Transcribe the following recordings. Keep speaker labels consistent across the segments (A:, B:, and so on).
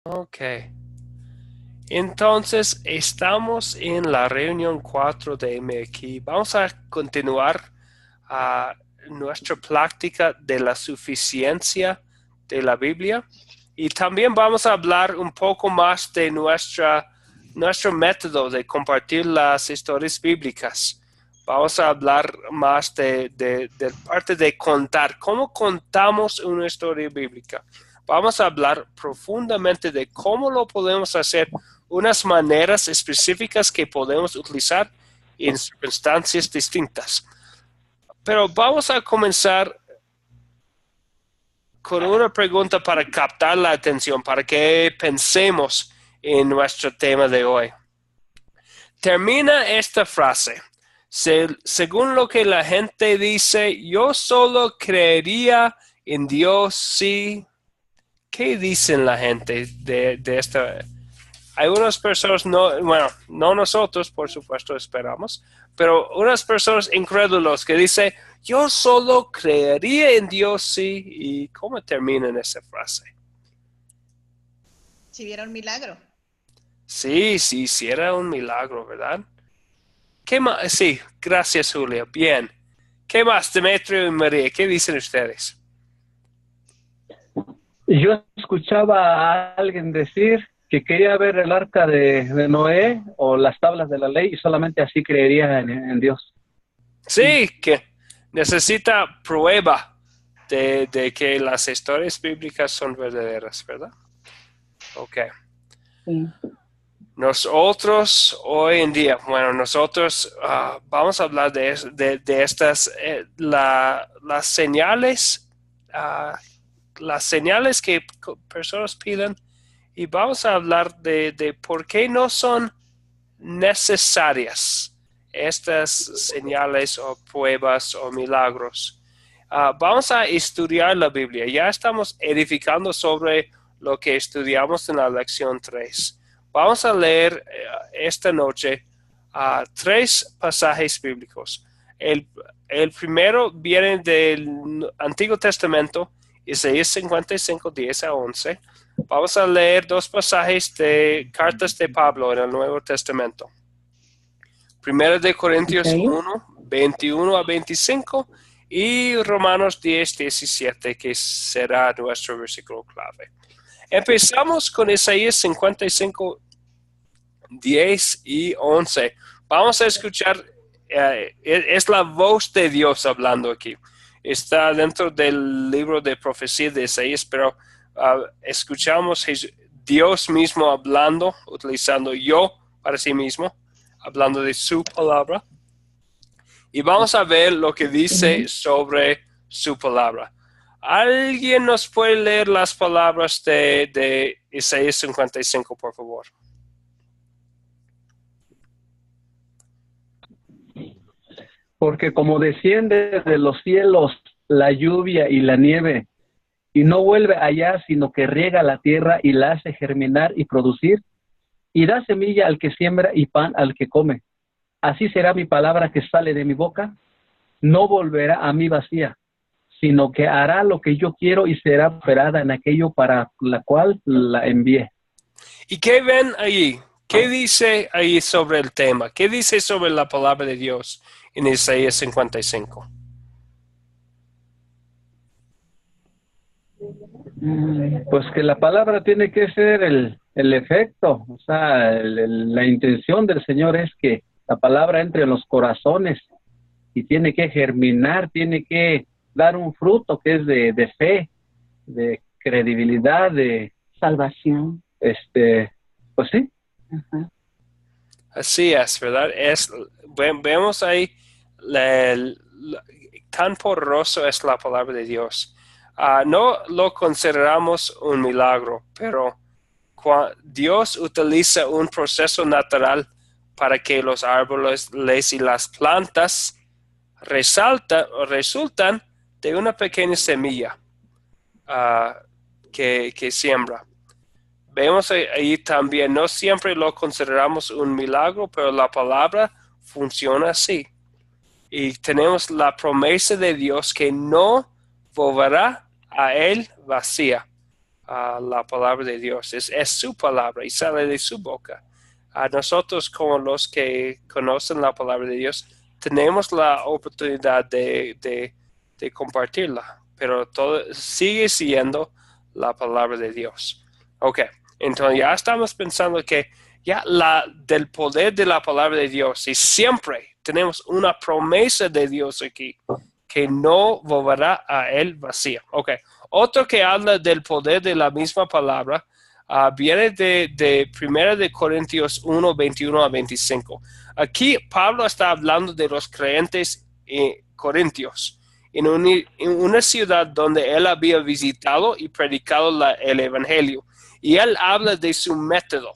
A: Ok. Entonces, estamos en la reunión 4 de MX. Vamos a continuar nuestra práctica de la suficiencia de la Biblia y también vamos a hablar un poco más de nuestro método de compartir las historias bíblicas. Vamos a hablar más de parte de contar, cómo contamos una historia bíblica. Vamos a hablar profundamente de cómo lo podemos hacer, unas maneras específicas que podemos utilizar en circunstancias distintas. Pero vamos a comenzar con una pregunta para captar la atención, para que pensemos en nuestro tema de hoy. Termina esta frase. Según lo que la gente dice, yo solo creería en Dios si... ¿Qué dicen la gente de esta? Hay unas personas, no, bueno, no nosotros, por supuesto, esperamos, pero unas personas incrédulos que dicen, yo solo creería en Dios sí, y ¿cómo termina esa frase?
B: Si viera un milagro.
A: Sí, sí, hiciera un milagro, ¿verdad? ¿Qué más? Sí, gracias, Julia. Bien. ¿Qué más, Demetrio y María? ¿Qué dicen ustedes?
C: Yo escuchaba a alguien decir que quería ver el arca de Noé o las tablas de la ley y solamente así creería en Dios.
A: Sí, que necesita prueba de que las historias bíblicas son verdaderas, ¿verdad? Ok.
C: Sí.
A: Nosotros hoy en día, bueno, nosotros vamos a hablar de estas, uh, las señales que personas piden y vamos a hablar de por qué no son necesarias estas señales o pruebas o milagros. Vamos a estudiar la Biblia. Ya estamos edificando sobre lo que estudiamos en la lección 3. Vamos a leer esta noche tres pasajes bíblicos. El, el primero viene del Antiguo Testamento, Isaías 55, 10 a 11. Vamos a leer dos pasajes de cartas de Pablo en el Nuevo Testamento. Primero de Corintios
C: Okay.
A: 1, 21 a 25 y Romanos 10, 17, que será nuestro versículo clave. Empezamos con Isaías 55, 10 y 11. Vamos a escuchar, es la voz de Dios hablando aquí. Está dentro del libro de profecía de Isaías, pero escuchamos Dios mismo hablando, utilizando yo para sí mismo, hablando de su palabra. Y vamos a ver lo que dice sobre su palabra. ¿Alguien nos puede leer las palabras de Isaías 55, por favor?
C: Porque como desciende de los cielos la lluvia y la nieve, y no vuelve allá, sino que riega la tierra y la hace germinar y producir, y da semilla al que siembra y pan al que come. Así será mi palabra que sale de mi boca, no volverá a mí vacía, sino que hará lo que yo quiero y será operada en aquello para la cual la envié.
A: ¿Y qué ven ahí? ¿Qué dice ahí sobre el tema? ¿Qué dice sobre la palabra de Dios en Isaías 55?
C: Pues que la palabra tiene que ser el efecto, o sea, la intención del Señor es que la palabra entre en los corazones y tiene que germinar, tiene que dar un fruto que es de fe, de credibilidad, de
D: Salvación.
C: pues sí.
D: Ajá.
A: Así es, ¿verdad? Vemos ahí tan poderoso es la palabra de Dios. No lo consideramos un milagro, pero Dios utiliza un proceso natural para que los árboles y las plantas resultan de una pequeña semilla que siembra. Vemos ahí también, no siempre lo consideramos un milagro, pero la palabra funciona así. Y tenemos la promesa de Dios que no volverá a él vacía. la palabra de Dios. Es su palabra y sale de su boca. A nosotros, como los que conocen la palabra de Dios, tenemos la oportunidad de compartirla, pero todo sigue siendo la palabra de Dios. Ok, entonces ya estamos pensando que ya del poder de la palabra de Dios, y siempre tenemos una promesa de Dios aquí, que no volverá a él vacía. Ok, otro que habla del poder de la misma palabra, viene de 1 de Corintios 1, 21 a 25. Aquí Pablo está hablando de los creyentes corintios, en una ciudad donde él había visitado y predicado el evangelio. Y él habla de su método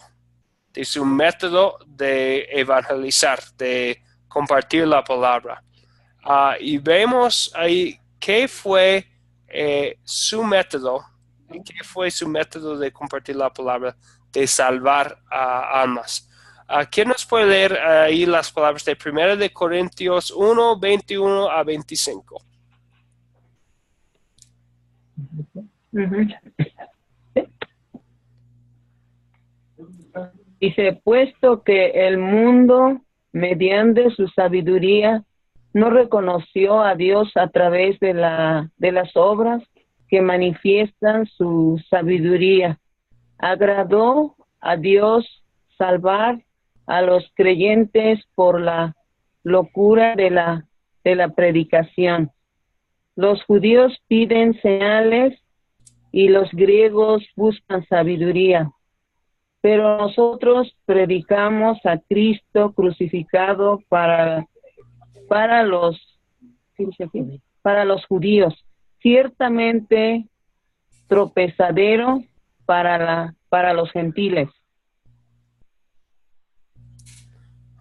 A: de evangelizar, de compartir la palabra. Y vemos ahí qué fue su método de compartir la palabra, de salvar almas. ¿Quién nos puede leer ahí las palabras de 1 de Corintios 1, 21 a 25?
B: Dice, puesto que el mundo, mediante su sabiduría, no reconoció a Dios a través de las obras que manifiestan su sabiduría, agradó a Dios salvar a los creyentes por la locura de la predicación. Los judíos piden señales y los griegos buscan sabiduría. Pero nosotros predicamos a Cristo crucificado para los judíos, ciertamente tropezadero para los gentiles.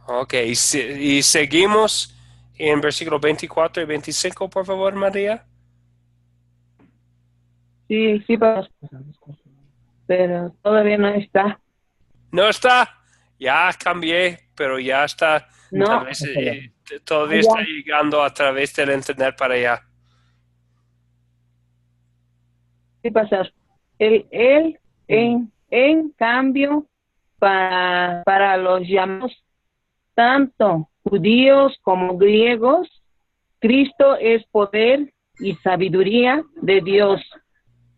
A: Ok, y seguimos en versículo 24 y 25, por favor, María.
B: Sí, pero todavía no está.
A: No está, ya cambié, pero ya está.
B: No.
A: Tal vez, todavía está llegando a través del internet para allá.
B: Sí, pastor. Él en cambio, para los llamados, tanto judíos como griegos, Cristo es poder y sabiduría de Dios,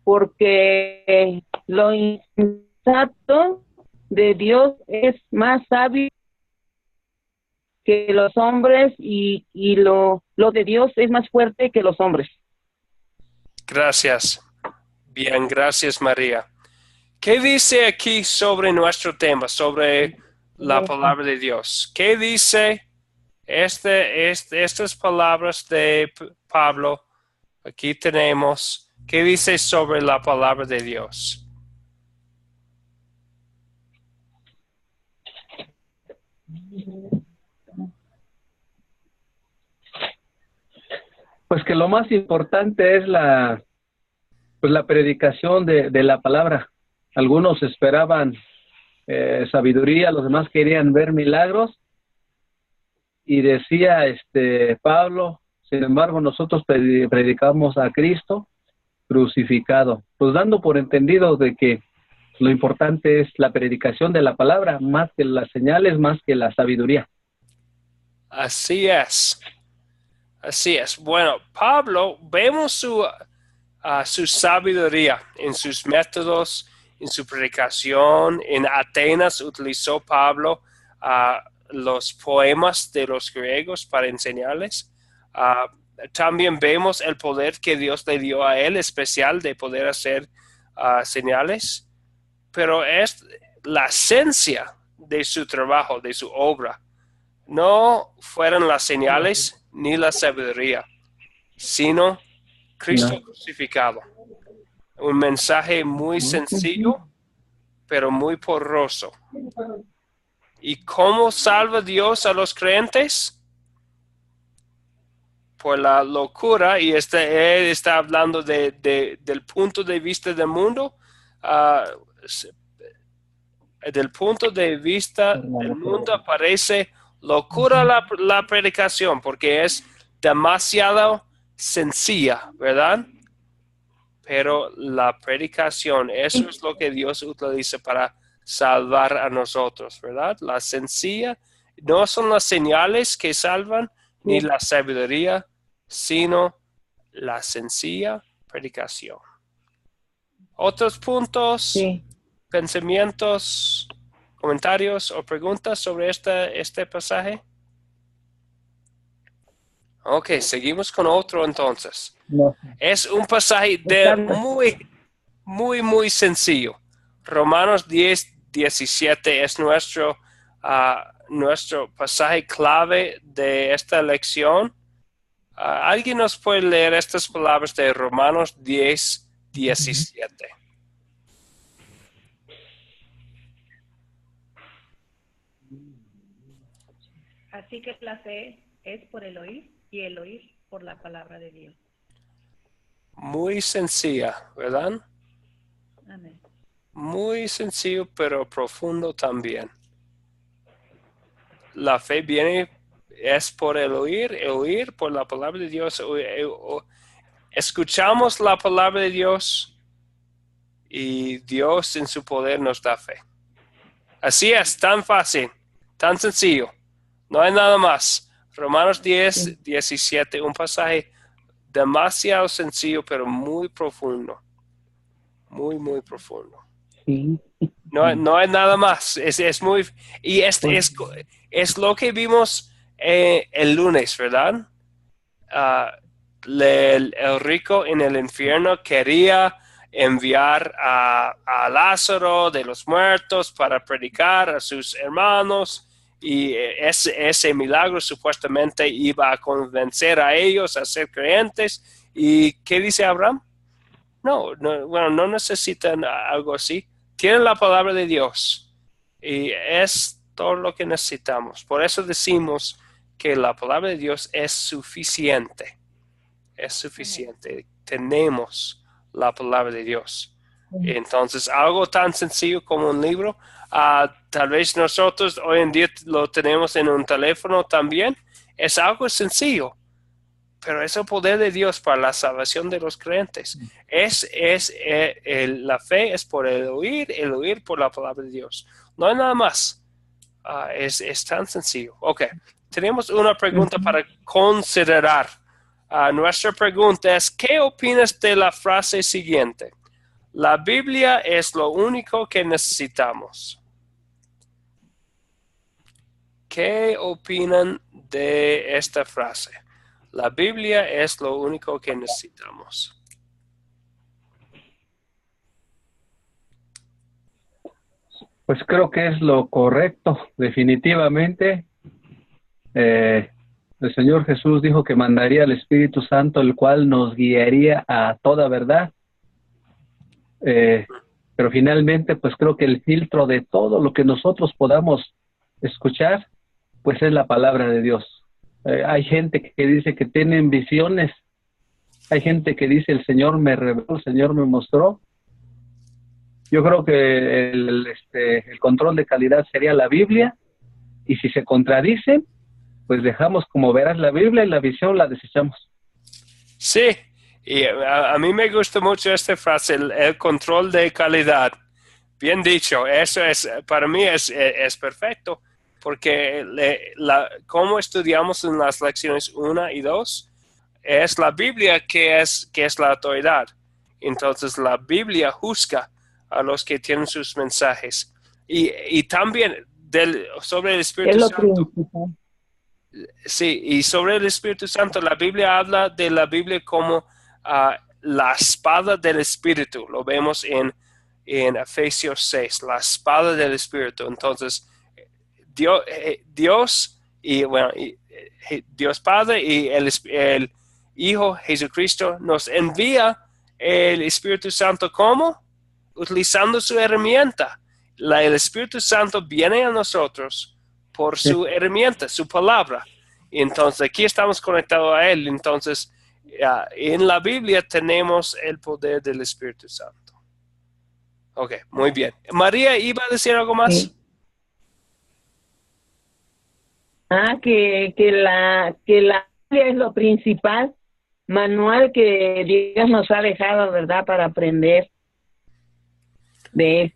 B: porque lo insensato de Dios es más sabio que los hombres y lo de Dios es más fuerte que los hombres.
A: Gracias. Bien, gracias, María. ¿Qué dice aquí sobre nuestro tema, sobre la palabra de Dios? ¿Qué dice estas palabras de Pablo? Aquí tenemos, ¿qué dice sobre la palabra de Dios?
C: Pues que lo más importante es la predicación de la palabra. Algunos esperaban sabiduría, los demás querían ver milagros, y decía Pablo, sin embargo nosotros predicamos a Cristo crucificado, pues dando por entendido de que lo importante es la predicación de la palabra, más que las señales, más que la sabiduría.
A: Así es. Así es. Bueno, Pablo, vemos su sabiduría en sus métodos, en su predicación. En Atenas utilizó Pablo los poemas de los griegos para enseñarles. También vemos el poder que Dios le dio a él, especial de poder hacer señales. Pero es la esencia de su trabajo, de su obra. No fueron las señales ni la sabiduría, sino Cristo crucificado. Un mensaje muy sencillo, pero muy poderoso. ¿Y cómo salva Dios a los creyentes? Por la locura, y él está hablando del punto de vista del mundo. Del punto de vista del mundo parece locura la predicación, porque es demasiado sencilla, ¿verdad? pero la predicación, eso es lo que Dios utiliza para salvar a nosotros, ¿verdad? La sencilla, no son las señales que salvan, ni la sabiduría, sino la sencilla predicación. ¿Otros puntos,
B: Sí.
A: pensamientos, comentarios o preguntas sobre este pasaje? Ok, seguimos con otro entonces.
C: No.
A: Es un pasaje muy sencillo. Romanos 10:17 es nuestro pasaje clave de esta lección. ¿Alguien nos puede leer estas palabras de Romanos 10:17?
D: Así que la fe es por el oír y el oír por la palabra de Dios.
A: Muy sencilla, ¿verdad?
D: Amén.
A: Muy sencillo, pero profundo también. La fe es por el oír por la palabra de Dios. Escuchamos la palabra de Dios y Dios en su poder nos da fe. Así es, tan fácil, tan sencillo. No hay nada más. Romanos 10:17, un pasaje demasiado sencillo, pero muy profundo. Muy profundo.
C: Sí.
A: No hay nada más. Es muy... Y es lo que vimos el lunes, ¿verdad? El rico en el infierno quería enviar a Lázaro de los muertos para predicar a sus hermanos y ese milagro supuestamente iba a convencer a ellos a ser creyentes. ¿Y qué dice Abraham? No necesitan algo así. Tienen la palabra de Dios y es todo lo que necesitamos. Por eso decimos que la palabra de Dios es suficiente. Es suficiente. Tenemos la palabra de Dios. Entonces, algo tan sencillo como un libro, tal vez nosotros hoy en día lo tenemos en un teléfono también, es algo sencillo, pero es el poder de Dios para la salvación de los creyentes. La fe es por el oír por la palabra de Dios. No hay nada más. Es tan sencillo. Ok, tenemos una pregunta para considerar. Nuestra pregunta es, ¿qué opinas de la frase siguiente? La Biblia es lo único que necesitamos. ¿Qué opinan de esta frase? La Biblia es lo único que necesitamos.
C: Pues creo que es lo correcto, definitivamente. El Señor Jesús dijo que mandaría al Espíritu Santo, el cual nos guiaría a toda verdad. Pero finalmente, pues creo que el filtro de todo lo que nosotros podamos escuchar, pues es la palabra de Dios. Hay gente que dice que tienen visiones, hay gente que dice el Señor me reveló, el Señor me mostró. Yo creo que el control de calidad sería la Biblia, y si se contradicen, pues dejamos como verás la Biblia y la visión la desechamos.
A: Sí, y a mí me gusta mucho esta frase, el control de calidad. Bien dicho, eso para mí es perfecto, porque como estudiamos en las lecciones 1 y 2, es la Biblia que es la autoridad. Entonces la Biblia juzga a los que tienen sus mensajes. Y también sobre el Espíritu Santo. Sí, y sobre el Espíritu Santo, la Biblia habla de la Biblia como la espada del Espíritu. Lo vemos en Efesios 6, la espada del Espíritu. Entonces, Dios Dios Padre y el Hijo Jesucristo nos envía el Espíritu Santo como utilizando su herramienta. El Espíritu Santo viene a nosotros por su herramienta, su palabra. Entonces, aquí estamos conectados a Él. Entonces, en la Biblia tenemos el poder del Espíritu Santo. Ok, muy bien. María, ¿iba a decir algo más?
B: Sí. Que la Biblia es lo principal manual que Dios nos ha dejado, ¿verdad? Para aprender de Él.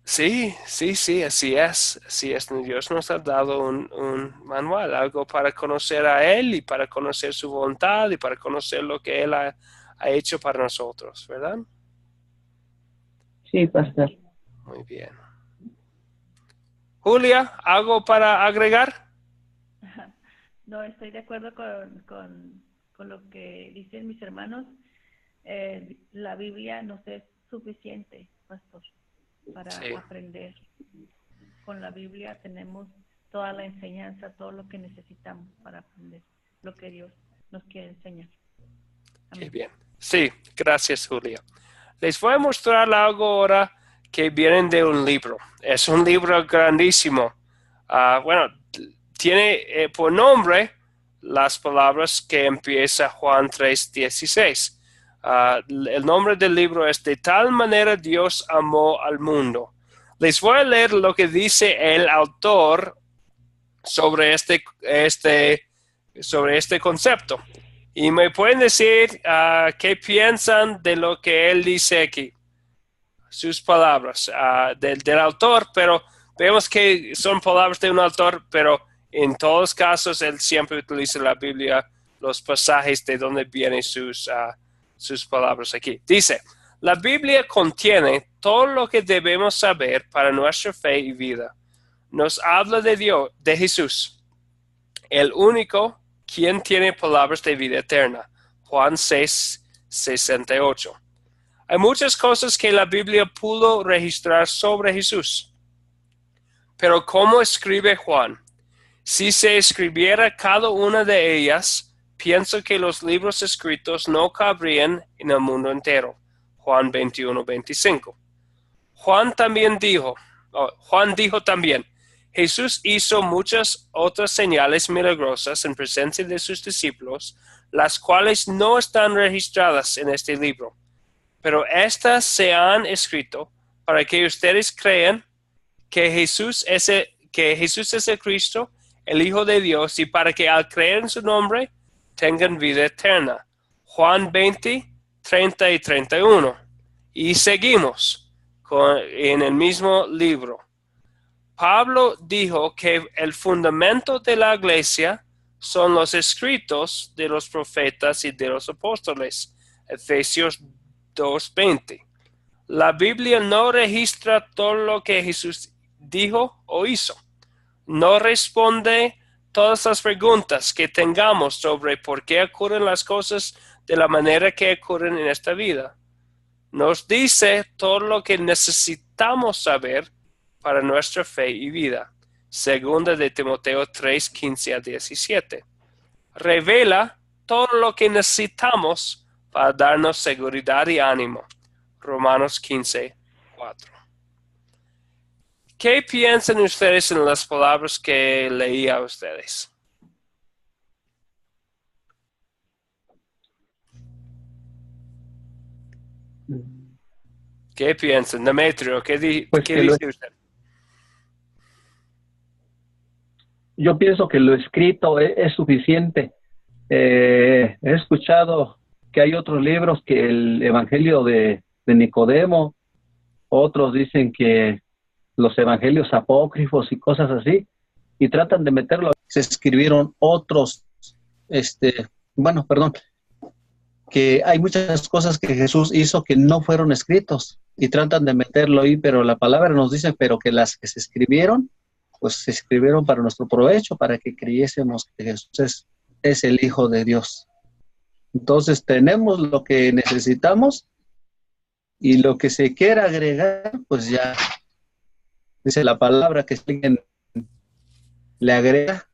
A: Sí, así es. Así es. Dios nos ha dado un manual, algo para conocer a Él y para conocer su voluntad y para conocer lo que Él ha hecho para nosotros, ¿verdad?
B: Sí, pastor.
A: Muy bien. Julia, ¿algo para agregar?
D: No, estoy de acuerdo con lo que dicen mis hermanos. La Biblia nos es suficiente, pastor, para aprender. Con la Biblia tenemos toda la enseñanza, todo lo que necesitamos para aprender lo que Dios nos quiere enseñar. Amén.
A: Qué bien. Sí, gracias, Julia. Les voy a mostrar algo ahora que viene de un libro. Es un libro grandísimo. Bueno, tiene por nombre las palabras que empieza Juan 3:16. El nombre del libro es De tal manera Dios amó al mundo. Les voy a leer lo que dice el autor sobre este concepto. Y me pueden decir qué piensan de lo que él dice aquí. Sus palabras del autor, pero vemos que son palabras de un autor, pero en todos casos él siempre utiliza la Biblia, los pasajes de donde vienen sus palabras aquí. Dice, la Biblia contiene todo lo que debemos saber para nuestra fe y vida. Nos habla de Dios, de Jesús, el único quien tiene palabras de vida eterna. Juan 6:68. Hay muchas cosas que la Biblia pudo registrar sobre Jesús. Pero ¿cómo escribe Juan? Si se escribiera cada una de ellas, pienso que los libros escritos no cabrían en el mundo entero. Juan 21:25. Juan dijo también, Jesús hizo muchas otras señales milagrosas en presencia de sus discípulos, las cuales no están registradas en este libro. Pero estas se han escrito para que ustedes crean que Jesús es el Cristo, el Hijo de Dios, y para que al creer en su nombre tengan vida eterna. Juan 20:30 y 31. Y seguimos en el mismo libro. Pablo dijo que el fundamento de la iglesia son los escritos de los profetas y de los apóstoles. Efesios 2:20. La Biblia no registra todo lo que Jesús dijo o hizo. No responde todas las preguntas que tengamos sobre por qué ocurren las cosas de la manera que ocurren en esta vida. Nos dice todo lo que necesitamos saber para nuestra fe y vida. Segunda de Timoteo 3:15 a 17. Revela todo lo que necesitamos para darnos seguridad y ánimo. Romanos 15:4. ¿Qué piensan ustedes en las palabras que leí a ustedes? ¿Qué piensan? Demetrio, ¿qué dice usted?
C: Yo pienso que lo escrito es suficiente. He escuchado que hay otros libros que el Evangelio de Nicodemo, otros dicen que los evangelios apócrifos y cosas así, y tratan de meterlo. Se escribieron otros, que hay muchas cosas que Jesús hizo que no fueron escritos, y tratan de meterlo ahí, pero la palabra nos dice, pero que las que se escribieron, pues se escribieron para nuestro provecho, para que creyésemos que Jesús es el Hijo de Dios. Entonces tenemos lo que necesitamos, y lo que se quiera agregar, pues ya dice la palabra que si alguien le agrega,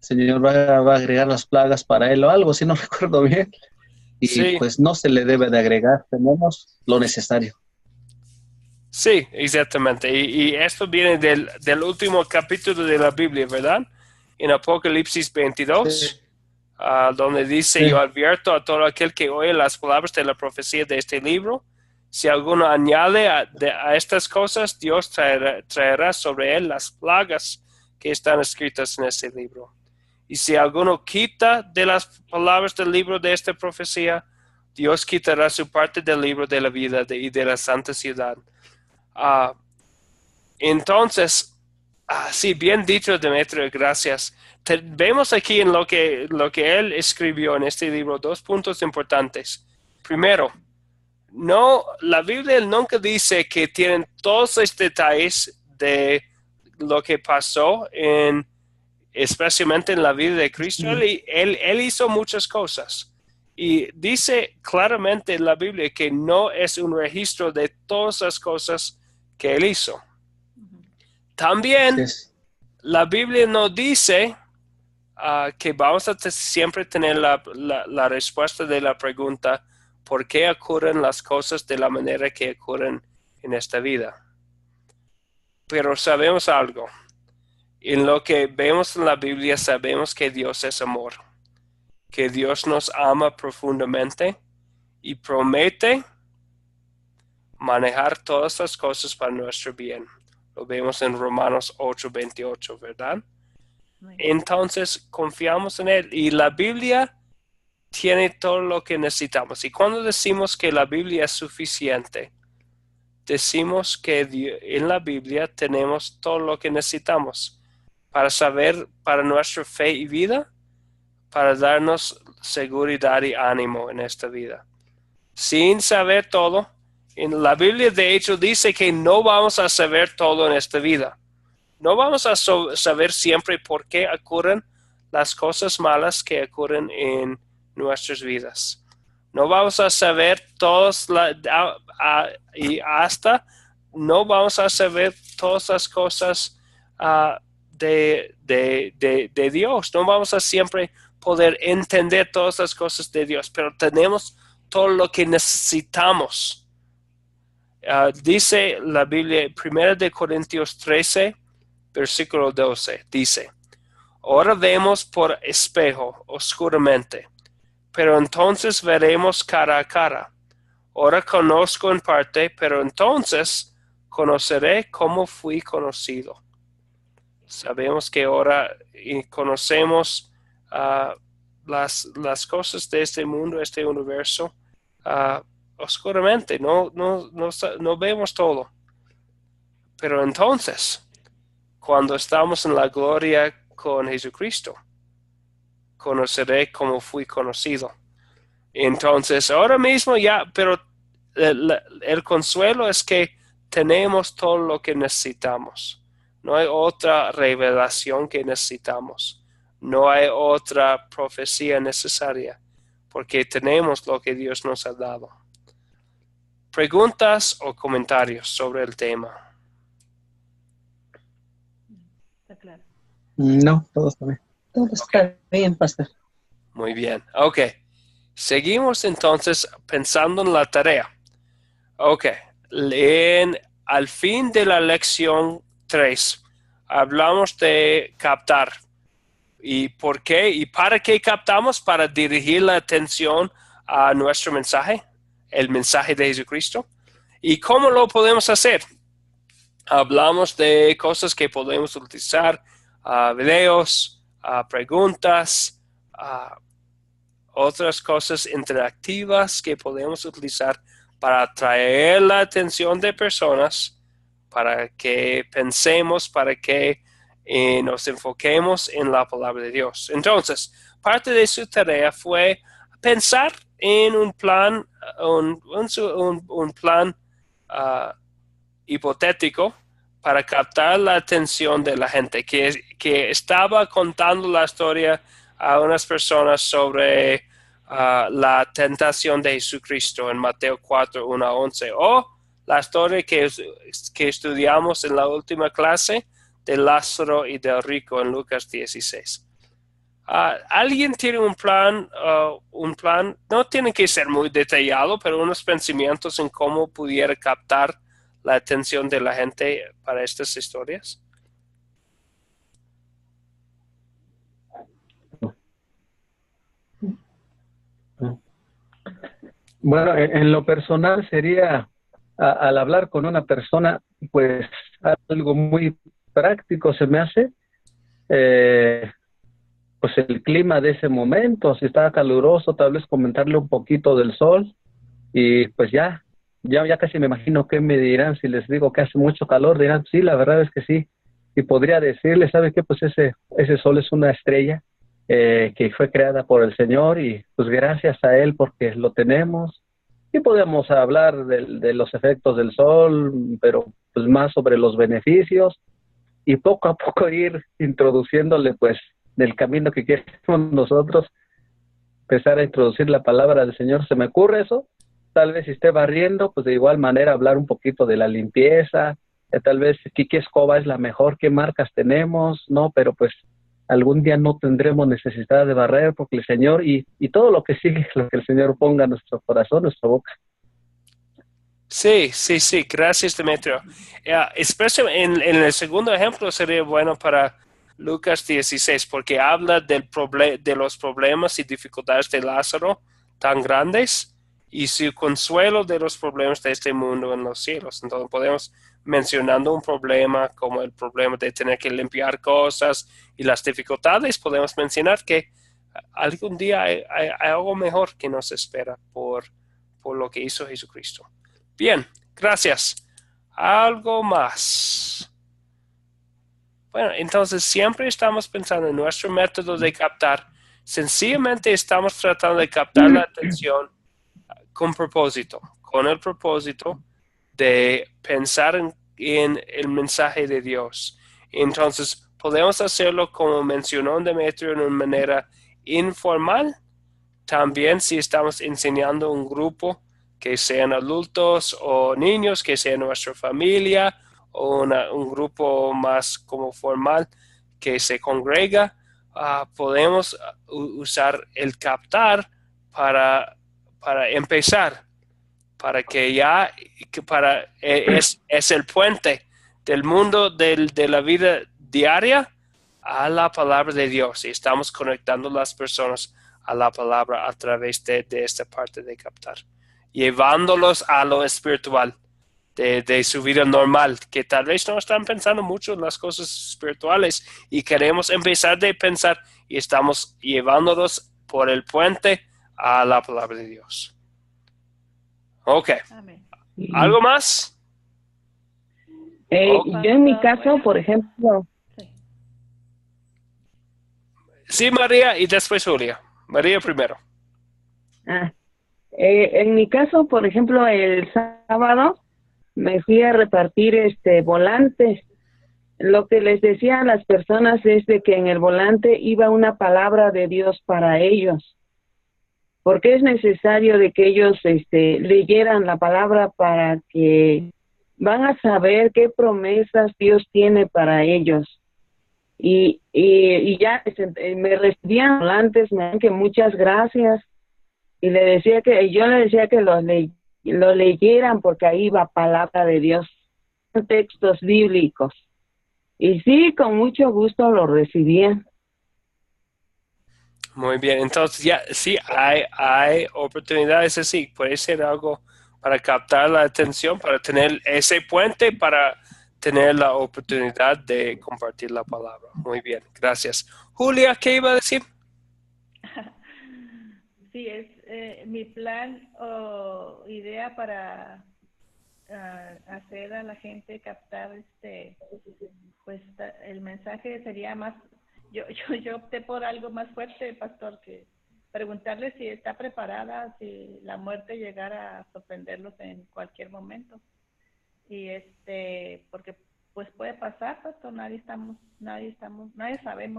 C: el Señor va a agregar las plagas para él o algo, si no recuerdo bien, y sí, pues no se le debe de agregar, tenemos lo necesario.
A: Sí, exactamente. Y esto viene del último capítulo de la Biblia, ¿verdad? En Apocalipsis 22, sí. Donde dice, sí, yo advierto a todo aquel que oye las palabras de la profecía de este libro, si alguno añade a estas cosas, Dios traerá sobre él las plagas que están escritas en este libro. Y si alguno quita de las palabras del libro de esta profecía, Dios quitará su parte del libro de la vida y de la santa ciudad. Entonces, sí, bien dicho, Demetrio, gracias. Vemos aquí en lo que él escribió en este libro dos puntos importantes. Primero, la Biblia nunca dice que tienen todos los detalles de lo que pasó especialmente en la vida de Cristo. Él hizo muchas cosas. Y dice claramente en la Biblia que no es un registro de todas las cosas que él hizo. También la Biblia nos dice que vamos a siempre tener la respuesta de la pregunta, ¿por qué ocurren las cosas de la manera que ocurren en esta vida? Pero sabemos algo. En lo que vemos en la Biblia sabemos que Dios es amor, que Dios nos ama profundamente y promete manejar todas las cosas para nuestro bien. Lo vemos en Romanos 8:28, ¿verdad? Entonces confiamos en Él y la Biblia tiene todo lo que necesitamos. Y cuando decimos que la Biblia es suficiente, decimos que en la Biblia tenemos todo lo que necesitamos para saber, para nuestra fe y vida, para darnos seguridad y ánimo en esta vida. Sin saber todo, en la Biblia de hecho dice que no vamos a saber todo en esta vida. No vamos a saber siempre por qué ocurren las cosas malas que ocurren en nuestras vidas. No vamos a saber todos y hasta no vamos a saber todas las cosas de Dios. No vamos a siempre poder entender todas las cosas de Dios, pero tenemos todo lo que necesitamos. Dice la Biblia, 1 de Corintios 13, versículo 12, dice, ahora vemos por espejo, oscuramente, pero entonces veremos cara a cara. Ahora conozco en parte, pero entonces conoceré como fui conocido. Sabemos que ahora conocemos las cosas de este mundo, este universo, oscuramente. No vemos todo. Pero entonces, cuando estamos en la gloria con Jesucristo, conoceré como fui conocido. Entonces, ahora mismo ya, pero el consuelo es que tenemos todo lo que necesitamos. No hay otra revelación que necesitamos. No hay otra profecía necesaria, porque tenemos lo que Dios nos ha dado. ¿Preguntas o comentarios sobre el tema?
D: Está claro.
C: No, todo está bien. Todo está bien, pastor.
A: Muy bien. Ok. Seguimos entonces pensando en la tarea. Ok. Al fin de la lección 3, hablamos de captar. ¿Y por qué? ¿Y para qué captamos? Para dirigir la atención a nuestro mensaje, el mensaje de Jesucristo. ¿Y cómo lo podemos hacer? Hablamos de cosas que podemos utilizar, videos, preguntas, otras cosas interactivas que podemos utilizar para atraer la atención de personas, para que pensemos, para que nos enfoquemos en la palabra de Dios. Entonces, parte de su tarea fue pensar en un plan, un plan hipotético para captar la atención de la gente, que estaba contando la historia a unas personas sobre la tentación de Jesucristo en Mateo 4, 1 a 11, o la historia que estudiamos en la última clase de Lázaro y del rico en Lucas 16. ¿Alguien tiene un plan? No tiene que ser muy detallado, pero unos pensamientos en cómo pudiera captar la atención de la gente para estas historias?
C: Bueno, en lo personal sería, al hablar con una persona, pues algo muy práctico se me hace. pues el clima de ese momento. Si estaba caluroso, tal vez comentarle un poquito del sol y pues ya casi me imagino qué me dirán. Si les digo que hace mucho calor, dirán, sí, la verdad es que sí. Y podría decirles, ¿sabe qué? Pues ese sol es una estrella que fue creada por el Señor y pues gracias a Él porque lo tenemos. Y podemos hablar de los efectos del sol, pero pues más sobre los beneficios y poco a poco ir introduciéndole pues del camino que queremos nosotros, empezar a introducir la palabra del Señor. Se me ocurre eso, tal vez si esté barriendo, pues de igual manera hablar un poquito de la limpieza, tal vez qué escoba es la mejor, qué marcas tenemos, ¿no? Pero pues algún día no tendremos necesidad de barrer porque el Señor y todo lo que sigue, lo que el Señor ponga en nuestro corazón, nuestra boca.
A: Sí, gracias, Demetrio. Especialmente en el segundo ejemplo sería bueno para Lucas 16, porque habla de los problemas y dificultades de Lázaro tan grandes y su consuelo de los problemas de este mundo en los cielos. Entonces podemos, mencionando un problema como el problema de tener que limpiar cosas y las dificultades, podemos mencionar que algún día hay algo mejor que nos espera por lo que hizo Jesucristo. Bien, gracias. ¿Algo más? Bueno, entonces siempre estamos pensando en nuestro método de captar. Sencillamente estamos tratando de captar la atención con propósito, con el propósito de pensar en el mensaje de Dios. Entonces, podemos hacerlo como mencionó Demetrio, en una manera informal. También si estamos enseñando a un grupo, que sean adultos o niños, que sea nuestra familia o un grupo más como formal que se congrega, podemos usar el captar para empezar, para que es el puente del mundo de la vida diaria a la palabra de Dios y estamos conectando las personas a la palabra a través de esta parte de captar, llevándolos a lo espiritual de su vida normal, que tal vez no están pensando mucho en las cosas espirituales y queremos empezar de pensar y estamos llevándolos por el puente a la palabra de Dios. Ok.
D: Amén.
A: ¿Algo más?
B: Yo en mi caso, por ejemplo...
A: Sí, María, y después Julia. María primero.
B: En mi caso, por ejemplo, el sábado me fui a repartir volantes. Lo que les decía a las personas es de que en el volante iba una palabra de Dios para ellos, porque es necesario de que ellos leyeran la palabra para que van a saber qué promesas Dios tiene para ellos. Y ya me recibían volantes, me dan que muchas gracias, y yo le decía que lo leyeran porque ahí va palabra de Dios, textos bíblicos. Y sí, con mucho gusto lo recibían.
A: Muy bien, entonces ya sí hay oportunidades así, puede ser algo para captar la atención, para tener ese puente, para tener la oportunidad de compartir la palabra. Muy bien, gracias. Julia, ¿qué iba a decir?
D: Sí, es mi plan o idea para hacer a la gente captar pues el mensaje sería más, yo opté por algo más fuerte, pastor, que preguntarle si está preparada, si la muerte llegara a sorprenderlos en cualquier momento. Y porque pues puede pasar, pastor, nadie sabemos,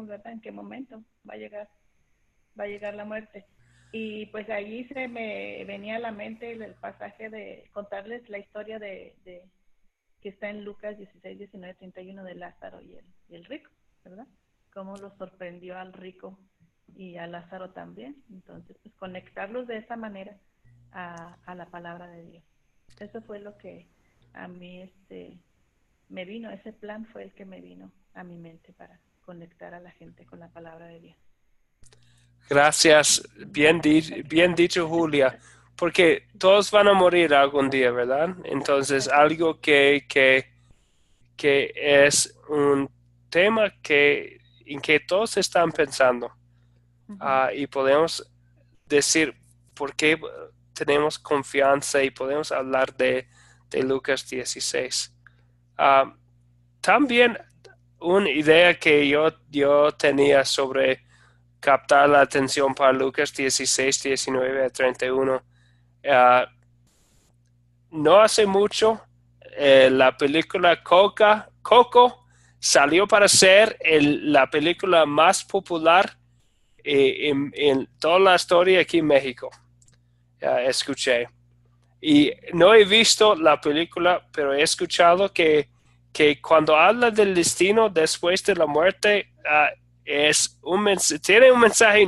D: ¿verdad?, en qué momento va a llegar la muerte. Y pues allí se me venía a la mente el pasaje de contarles la historia de que está en Lucas 16, 19, 31 de Lázaro y el rico, ¿verdad? Cómo lo sorprendió al rico y a Lázaro también. Entonces, pues conectarlos de esa manera a la palabra de Dios. Eso fue lo que a mí me vino, ese plan fue el que me vino a mi mente para conectar a la gente con la palabra de Dios.
A: Gracias, bien dicho, Julia, porque todos van a morir algún día, ¿verdad? Entonces, algo que es un tema en que todos están pensando, y podemos decir por qué tenemos confianza y podemos hablar de Lucas 16. También una idea que yo tenía sobre captar la atención para Lucas 16, 19 a 31. No hace mucho, la película Coco salió para ser la película más popular en toda la historia aquí en México. Escuché. Y no he visto la película, pero he escuchado que cuando habla del destino después de la muerte, tiene un mensaje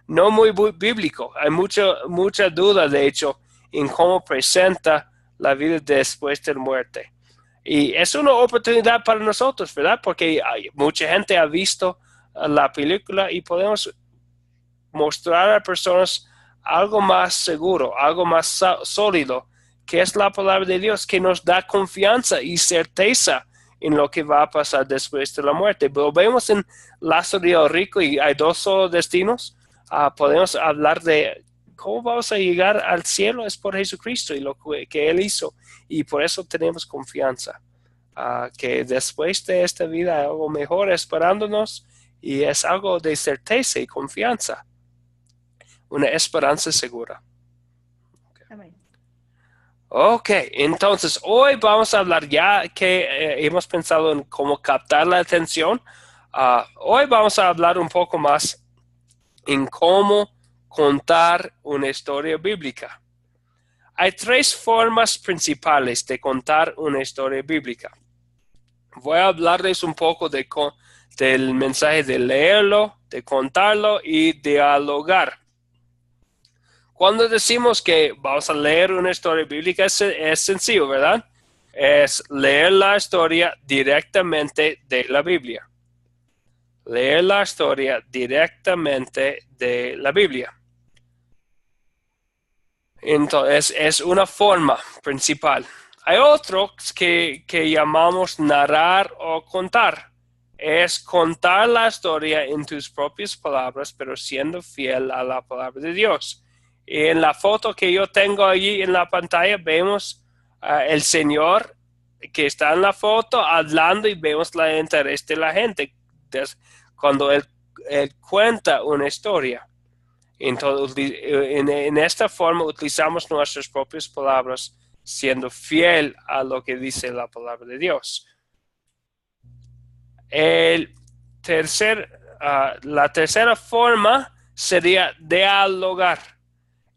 A: no muy bíblico. Hay mucha duda, de hecho, en cómo presenta la vida después de la muerte. Y es una oportunidad para nosotros, ¿verdad? Porque mucha gente ha visto la película y podemos mostrar a personas algo más seguro, algo más sólido, que es la palabra de Dios, que nos da confianza y certeza en lo que va a pasar después de la muerte. Pero vemos en Lázaro el rico y hay dos solo destinos. Podemos hablar de cómo vamos a llegar al cielo, es por Jesucristo y lo que Él hizo. Y por eso tenemos confianza, que después de esta vida hay algo mejor esperándonos y es algo de certeza y confianza. Una esperanza segura.
D: Amén.
A: Ok, entonces hoy vamos a hablar, ya que hemos pensado en cómo captar la atención, hoy vamos a hablar un poco más en cómo contar una historia bíblica. Hay tres formas principales de contar una historia bíblica. Voy a hablarles un poco del mensaje de leerlo, de contarlo y dialogar. Cuando decimos que vamos a leer una historia bíblica es sencillo, ¿verdad? Es leer la historia directamente de la Biblia. Leer la historia directamente de la Biblia. Entonces, es una forma principal. Hay otro que llamamos narrar o contar. Es contar la historia en tus propias palabras, pero siendo fiel a la palabra de Dios. En la foto que yo tengo allí en la pantalla vemos el Señor que está en la foto hablando y vemos el interés de la gente cuando él cuenta una historia. Entonces, en esta forma utilizamos nuestras propias palabras siendo fiel a lo que dice la palabra de Dios. La tercera forma sería dialogar.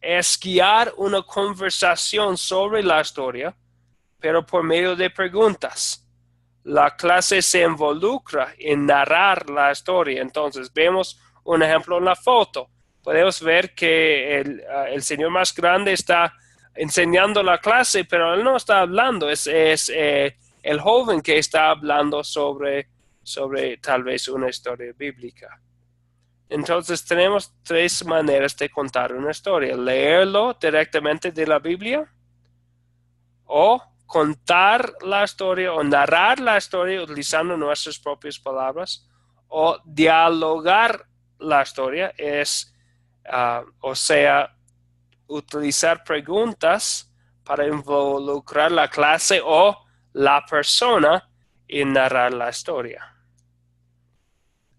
A: Es guiar una conversación sobre la historia, pero por medio de preguntas. La clase se involucra en narrar la historia. Entonces, vemos un ejemplo en la foto. Podemos ver que el señor más grande está enseñando la clase, pero él no está hablando. Es el joven que está hablando sobre tal vez una historia bíblica. Entonces tenemos tres maneras de contar una historia. Leerlo directamente de la Biblia, o contar la historia o narrar la historia utilizando nuestras propias palabras, o dialogar la historia, o sea, utilizar preguntas para involucrar la clase o la persona en narrar la historia.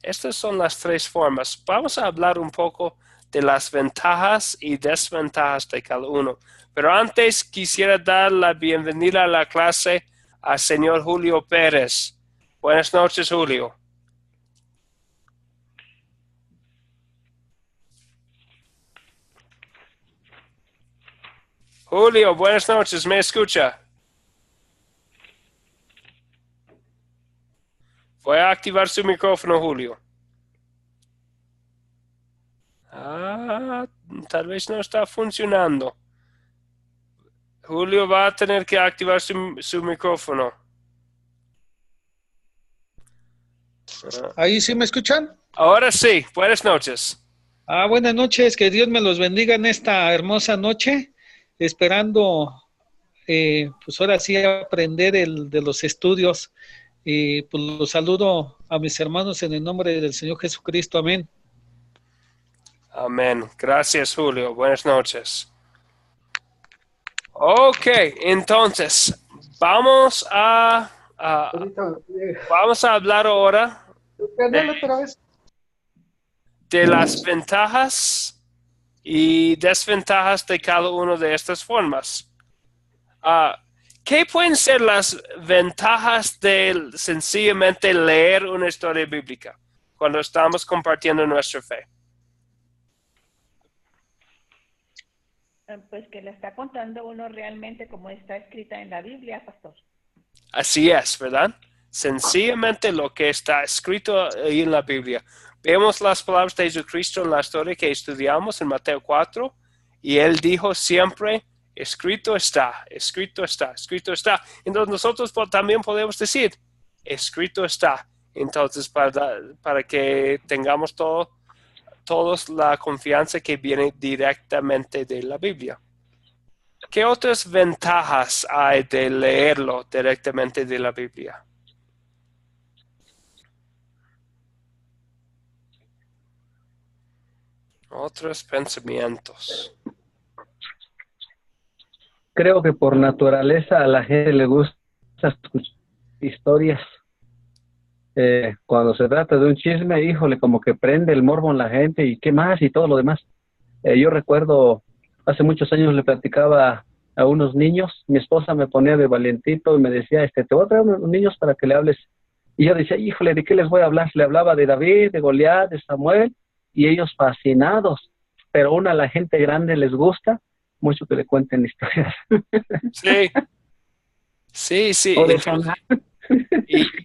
A: Estas son las tres formas. Vamos a hablar un poco de las ventajas y desventajas de cada uno. Pero antes quisiera dar la bienvenida a la clase al señor Julio Pérez. Buenas noches, Julio. Julio, buenas noches. ¿Me escucha? Voy a activar su micrófono, Julio. Tal vez no está funcionando. Julio va a tener que activar su micrófono.
E: ¿Ahí sí me escuchan?
A: Ahora sí, buenas noches.
E: Buenas noches, que Dios me los bendiga en esta hermosa noche, esperando, pues ahora sí aprender de los estudios. Pues los saludo a mis hermanos en el nombre del Señor Jesucristo, amén.
A: Amén. Gracias, Julio. Buenas noches. Ok, entonces, vamos a hablar ahora de las ventajas y desventajas de cada una de estas formas. ¿Qué pueden ser las ventajas de sencillamente leer una historia bíblica cuando estamos compartiendo nuestra fe?
D: Pues que le está contando uno realmente como está escrita en la Biblia, pastor.
A: Así es, ¿verdad? Sencillamente lo que está escrito ahí en la Biblia. Vemos las palabras de Jesucristo en la historia que estudiamos en Mateo 4, y él dijo siempre, escrito está, escrito está, escrito está. Entonces nosotros también podemos decir, escrito está. Entonces para que tengamos todos la confianza que viene directamente de la Biblia. ¿Qué otras ventajas hay de leerlo directamente de la Biblia? Otros pensamientos.
C: Creo que por naturaleza a la gente le gusta escuchar historias. Cuando se trata de un chisme, híjole, como que prende el morbo en la gente y qué más y todo lo demás. Yo recuerdo, hace muchos años le platicaba a unos niños, mi esposa me ponía de valentito y me decía, te voy a traer unos niños para que le hables. Y yo decía, híjole, ¿de qué les voy a hablar? Le hablaba de David, de Goliat, de Samuel, y ellos fascinados. Pero aún a la gente grande les gusta mucho que le cuenten historias.
A: Sí.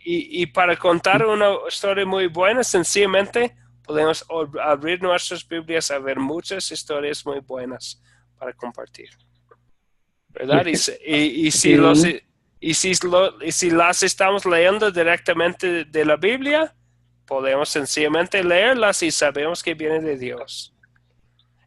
A: Y para contar una historia muy buena, sencillamente podemos abrir nuestras Biblias a ver muchas historias muy buenas para compartir, ¿verdad? Y si las estamos leyendo directamente de la Biblia, podemos sencillamente leerlas y sabemos que viene de Dios.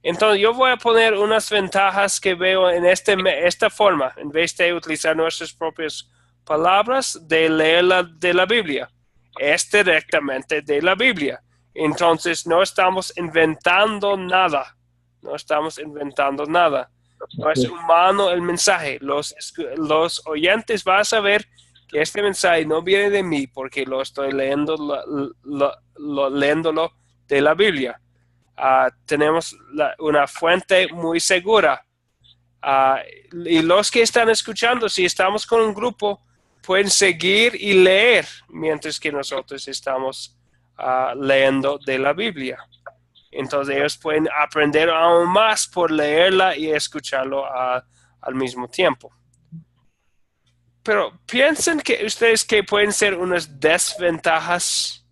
A: Entonces yo voy a poner unas ventajas que veo en esta forma, en vez de utilizar nuestras propias palabras, de leerla de la Biblia. Es directamente de la Biblia. Entonces no estamos inventando nada. No estamos inventando nada. No es humano el mensaje. Los oyentes van a saber que este mensaje no viene de mí porque lo estoy leyéndolo de la Biblia. Tenemos una fuente muy segura. Y los que están escuchando, si estamos con un grupo, pueden seguir y leer mientras que nosotros estamos leyendo de la Biblia. Entonces ellos pueden aprender aún más por leerla y escucharlo al mismo tiempo. Pero piensen que ustedes que pueden ser unas desventajas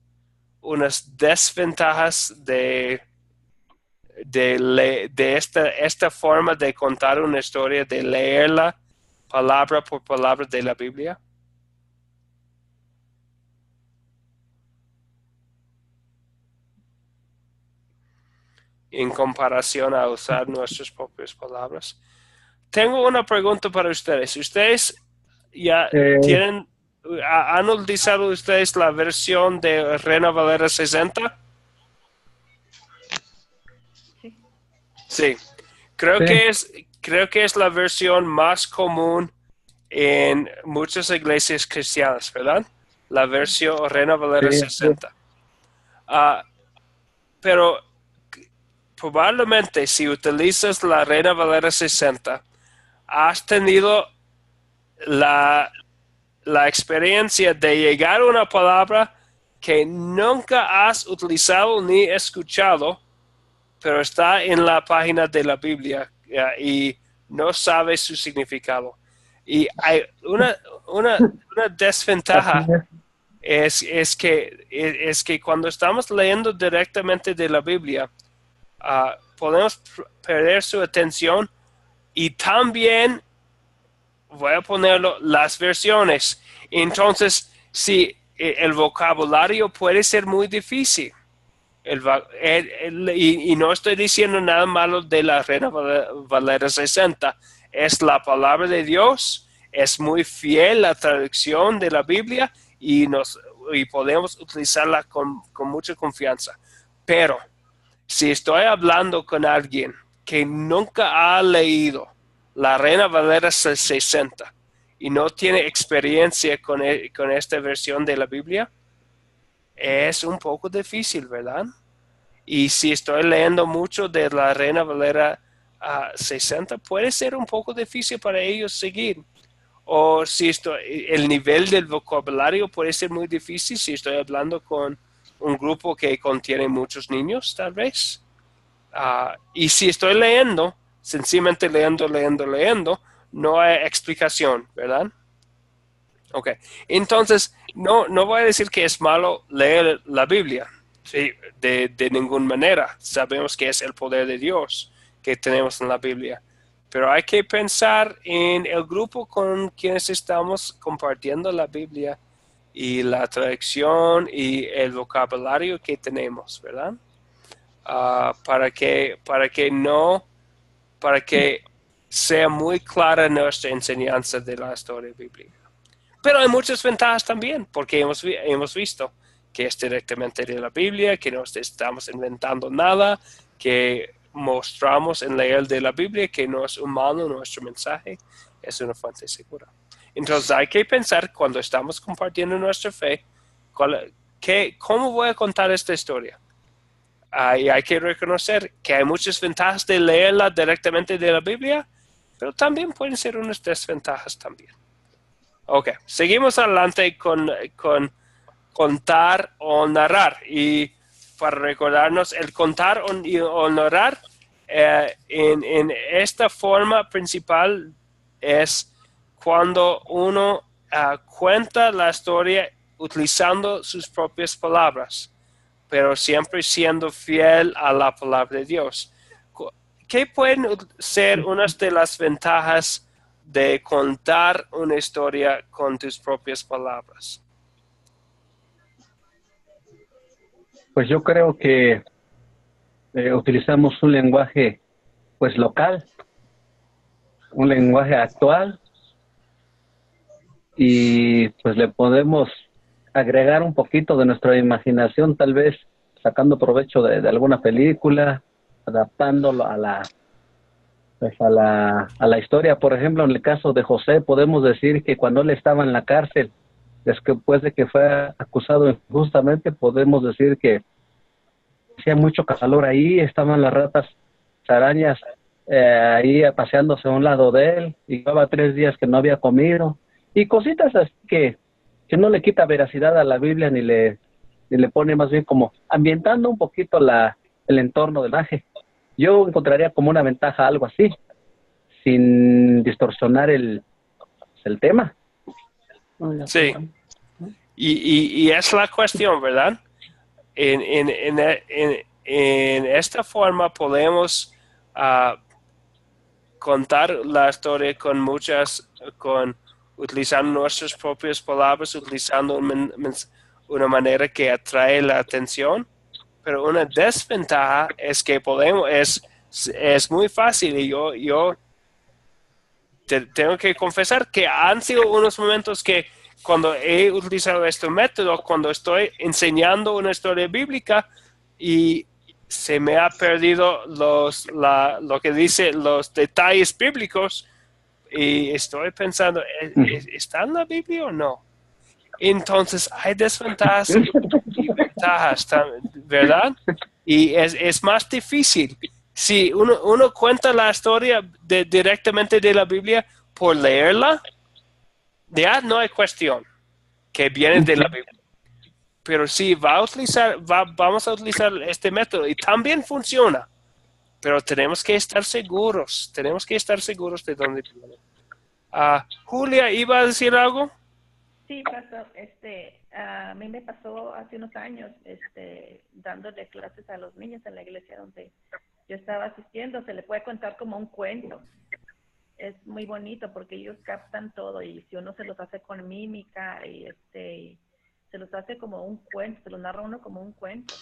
A: de esta forma de contar una historia, de leerla palabra por palabra de la Biblia. En comparación a usar nuestras propias palabras. Tengo una pregunta para ustedes. ¿Ustedes ya han utilizado ustedes la versión de Reina Valera 60? Sí. Creo que es la versión más común en muchas iglesias cristianas, ¿verdad? La versión Reina Valera 60. Pero probablemente si utilizas la Reina Valera 60, has tenido la experiencia de llegar a una palabra que nunca has utilizado ni escuchado, pero está en la página de la Biblia y no sabes su significado. Y hay una desventaja es que cuando estamos leyendo directamente de la Biblia, podemos perder su atención, y también voy a ponerlo las versiones. Entonces, sí, el vocabulario puede ser muy difícil. Y no estoy diciendo nada malo de la Reina Valera 60. Es la palabra de Dios, es muy fiel la traducción de la Biblia y podemos utilizarla con mucha confianza. Pero Si estoy hablando con alguien que nunca ha leído la Reina Valera 60 y no tiene experiencia con esta versión de la Biblia, es un poco difícil, ¿verdad? Y si estoy leyendo mucho de la Reina Valera 60, puede ser un poco difícil para ellos seguir. O si el nivel del vocabulario puede ser muy difícil si estoy hablando con un grupo que contiene muchos niños, tal vez. Y si estoy leyendo, sencillamente leyendo, no hay explicación, ¿verdad? Ok, entonces no voy a decir que es malo leer la Biblia, ¿sí? De ninguna manera. Sabemos que es el poder de Dios que tenemos en la Biblia. Pero hay que pensar en el grupo con quienes estamos compartiendo la Biblia y la traducción y el vocabulario que tenemos, ¿verdad? Para que sea muy clara nuestra enseñanza de la historia bíblica. Pero hay muchas ventajas también, porque hemos visto que es directamente de la Biblia, que no estamos inventando nada, que mostramos en leer de la Biblia que no es humano nuestro mensaje, es una fuente segura. Entonces hay que pensar cuando estamos compartiendo nuestra fe, ¿cómo voy a contar esta historia? Y hay que reconocer que hay muchas ventajas de leerla directamente de la Biblia, pero también pueden ser unas desventajas también. Ok, seguimos adelante con contar o narrar. Y para recordarnos, el contar o narrar en esta forma principal es cuando uno cuenta la historia utilizando sus propias palabras, pero siempre siendo fiel a la palabra de Dios. ¿Qué pueden ser unas de las ventajas de contar una historia con tus propias palabras?
C: Pues yo creo que utilizamos un lenguaje pues local, un lenguaje actual, y pues le podemos agregar un poquito de nuestra imaginación, tal vez sacando provecho de alguna película, adaptándolo a la historia. Por ejemplo, en el caso de José, podemos decir que cuando él estaba en la cárcel, después de que fue acusado injustamente, podemos decir que hacía mucho calor ahí, estaban las ratas, arañas ahí paseándose a un lado de él, y llevaba 3 días que no había comido, y cositas así que no le quita veracidad a la Biblia, ni le pone, más bien como ambientando un poquito el entorno del mensaje. Yo encontraría como una ventaja algo así, sin distorsionar el tema.
A: Sí, y es la cuestión, ¿verdad? En esta forma podemos contar la historia utilizando nuestras propias palabras, utilizando una manera que atrae la atención, pero una desventaja es que es muy fácil, y yo tengo que confesar que han sido unos momentos que cuando he utilizado este método, cuando estoy enseñando una historia bíblica y se me ha perdido lo que dice los detalles bíblicos, y estoy pensando, ¿está en la Biblia o no? Entonces hay desventajas y ventajas, ¿verdad? Y es más difícil. Si uno cuenta la historia directamente de la Biblia por leerla, ya no hay cuestión que viene de la Biblia. Pero si vamos a utilizar este método, y también funciona, pero tenemos que estar seguros de dónde viene. Julia, ¿iba a decir algo?
D: Sí, pastor, a mí me pasó hace unos años, dándole clases a los niños en la iglesia donde yo estaba asistiendo. Se le puede contar como un cuento. Es muy bonito porque ellos captan todo, y si uno se los hace con mímica y se los hace como un cuento, se los narra uno como un cuento,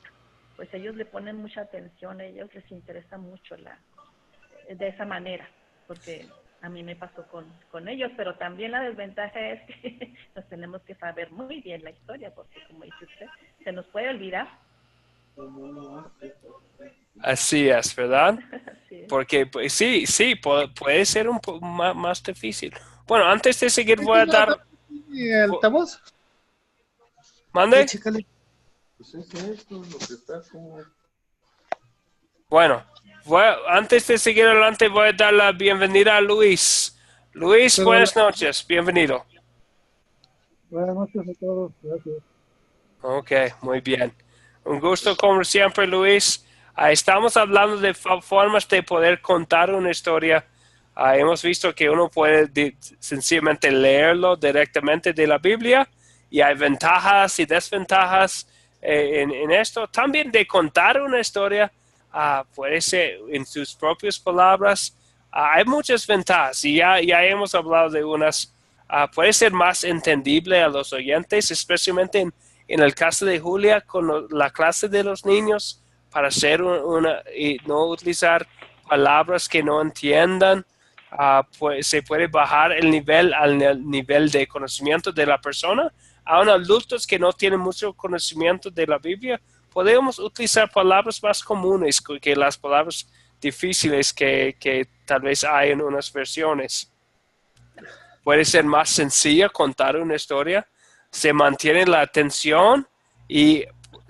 D: pues ellos le ponen mucha atención, a ellos les interesa mucho de esa manera, porque a mí me pasó con ellos. Pero también la desventaja es que nos tenemos que saber muy bien la historia, porque como dice usted, se nos puede olvidar.
A: Así es, ¿verdad?
D: Sí.
A: Porque pues, sí, puede ser un poco más difícil. Bueno, antes de seguir voy a dar...
E: ¿El altavoz?
A: ¿Mande?
E: Chécale.
F: Pues es esto, lo que está como...
A: Bueno, antes de seguir adelante voy a dar la bienvenida a Luis. Luis,
E: Pero
A: buenas noches, bienvenido.
G: Buenas noches a todos, gracias.
A: Ok, muy bien. Un gusto como siempre, Luis. Estamos hablando de formas de poder contar una historia. Hemos visto que uno puede sencillamente leerlo directamente de la Biblia y hay ventajas y desventajas en esto. También de contar una historia, puede ser en sus propias palabras. Hay muchas ventajas y ya hemos hablado de unas. Puede ser más entendible a los oyentes, especialmente en el caso de Julia con la clase de los niños, para hacer y no utilizar palabras que no entiendan. Pues se puede bajar el nivel al nivel de conocimiento de la persona. Aún adultos que no tienen mucho conocimiento de la Biblia, podemos utilizar palabras más comunes que las palabras difíciles que tal vez hay en unas versiones. Puede ser más sencilla contar una historia, se mantiene la atención y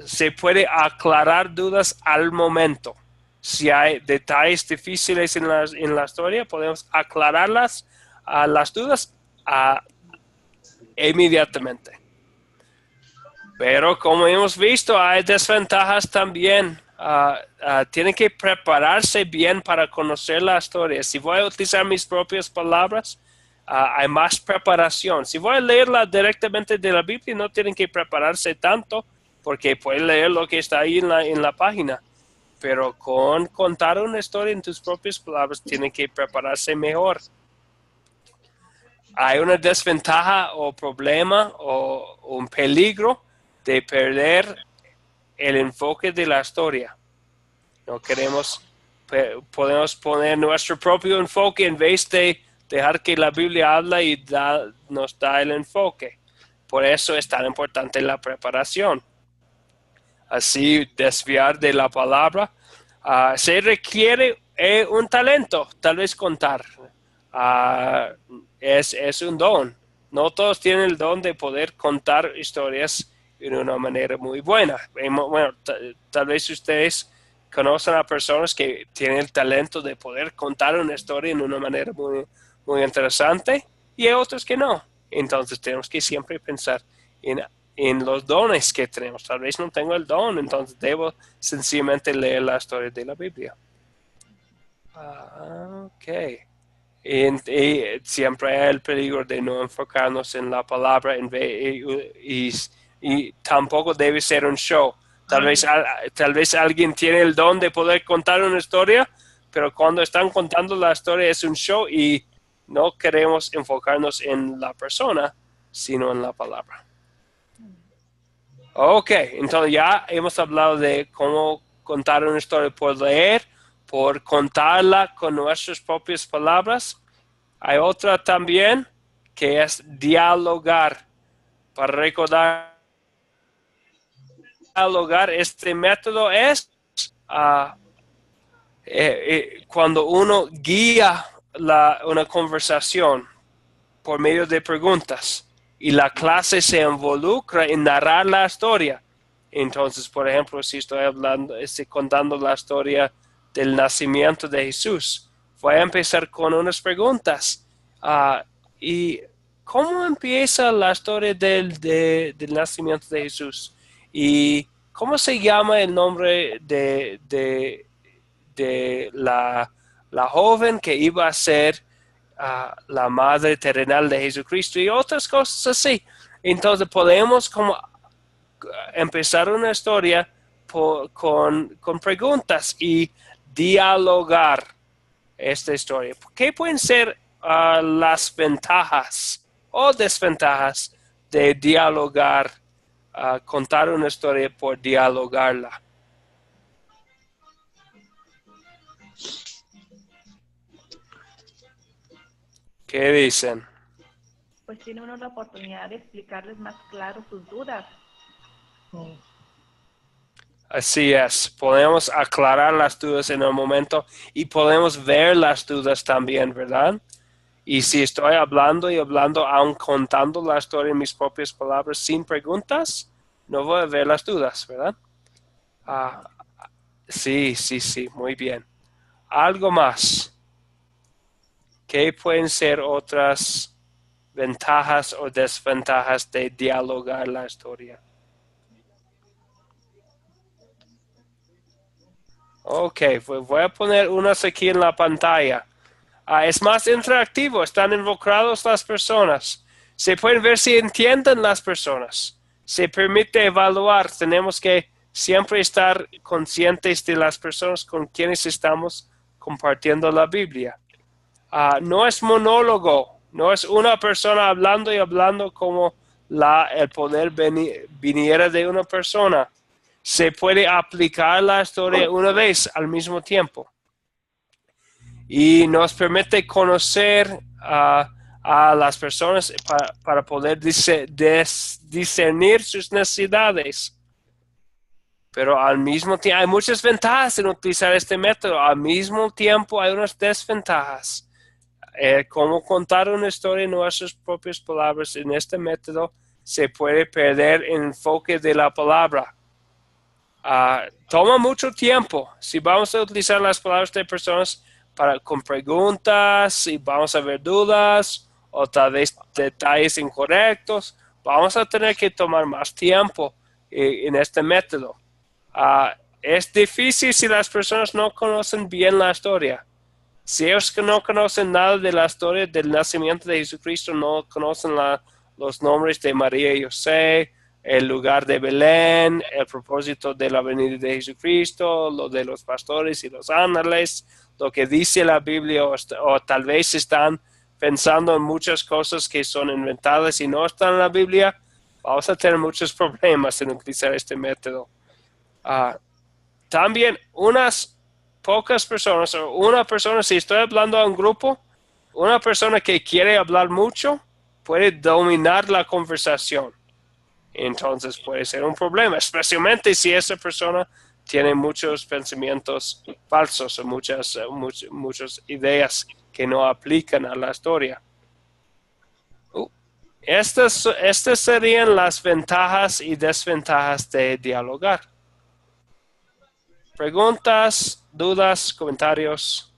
A: se puede aclarar dudas al momento. Si hay detalles difíciles en la historia, podemos aclararlas, las dudas inmediatamente. Pero como hemos visto, hay desventajas también. Tienen que prepararse bien para conocer la historia. Si voy a utilizar mis propias palabras, hay más preparación. Si voy a leerla directamente de la Biblia, no tienen que prepararse tanto, porque pueden leer lo que está ahí en la página. Pero con contar una historia en tus propias palabras, tienen que prepararse mejor. Hay una desventaja o problema o un peligro de perder el enfoque de la historia. No podemos poner nuestro propio enfoque en vez de dejar que la Biblia habla y nos da el enfoque. Por eso es tan importante la preparación. Así, desviar de la palabra. Se requiere un talento, tal vez contar. Es un don. No todos tienen el don de poder contar historias de una manera muy buena. Bueno, tal vez ustedes conocen a personas que tienen el talento de poder contar una historia en una manera muy interesante y hay otros que no. Entonces tenemos que siempre pensar en los dones que tenemos. Tal vez no tengo el don, entonces debo sencillamente leer la historia de la Biblia. Ok. Y siempre hay el peligro de no enfocarnos en la palabra y tampoco debe ser un show. Tal vez alguien tiene el don de poder contar una historia, pero cuando están contando la historia es un show y no queremos enfocarnos en la persona, sino en la palabra. Ok, entonces ya hemos hablado de cómo contar una historia por leer, por contarla con nuestras propias palabras. Hay otra también que es dialogar. Para recordar, dialogar, este método es cuando uno guía una conversación por medio de preguntas y la clase se involucra en narrar la historia. Entonces, por ejemplo, si estoy contando la historia del nacimiento de Jesús, voy a empezar con unas preguntas. ¿Y cómo empieza la historia del nacimiento de Jesús? ¿Y cómo se llama el nombre de la joven que iba a ser la madre terrenal de Jesucristo y otras cosas así? Entonces podemos como empezar una historia con preguntas y dialogar esta historia. ¿Qué pueden ser las ventajas o desventajas de dialogar, contar una historia por dialogarla? ¿Qué dicen?
D: Pues tiene uno la oportunidad de explicarles más claro sus dudas.
A: Así es, podemos aclarar las dudas en el momento y podemos ver las dudas también, ¿verdad? Y si estoy hablando y hablando, aun contando la historia en mis propias palabras sin preguntas, no voy a ver las dudas, ¿verdad? Sí, muy bien. Algo más. ¿Qué pueden ser otras ventajas o desventajas de dialogar la historia? Ok, pues voy a poner unas aquí en la pantalla. Es más interactivo, están involucrados las personas. Se pueden ver si entienden las personas. Se permite evaluar. Tenemos que siempre estar conscientes de las personas con quienes estamos compartiendo la Biblia. No es monólogo, no es una persona hablando y hablando como el poder viniera de una persona. Se puede aplicar la historia una vez al mismo tiempo. Y nos permite conocer a las personas para poder discernir sus necesidades. Pero al mismo tiempo, hay muchas ventajas en utilizar este método. Al mismo tiempo, hay unas desventajas. Como contar una historia en nuestras propias palabras en este método, se puede perder el enfoque de la palabra. Toma mucho tiempo. Si vamos a utilizar las palabras de personas con preguntas y vamos a ver dudas o tal vez detalles incorrectos, vamos a tener que tomar más tiempo en este método. Es difícil si las personas no conocen bien la historia. Si ellos que no conocen nada de la historia del nacimiento de Jesucristo, no conocen los nombres de María y José, el lugar de Belén, el propósito de la venida de Jesucristo, lo de los pastores y los ángeles, lo que dice la Biblia, o tal vez están pensando en muchas cosas que son inventadas y no están en la Biblia, vamos a tener muchos problemas en utilizar este método. También unas pocas personas, o una persona, si estoy hablando a un grupo, una persona que quiere hablar mucho puede dominar la conversación. Entonces puede ser un problema, especialmente si esa persona tiene muchos pensamientos falsos o muchas ideas que no aplican a la historia. Estas serían las ventajas y desventajas de dialogar. Preguntas, dudas, comentarios.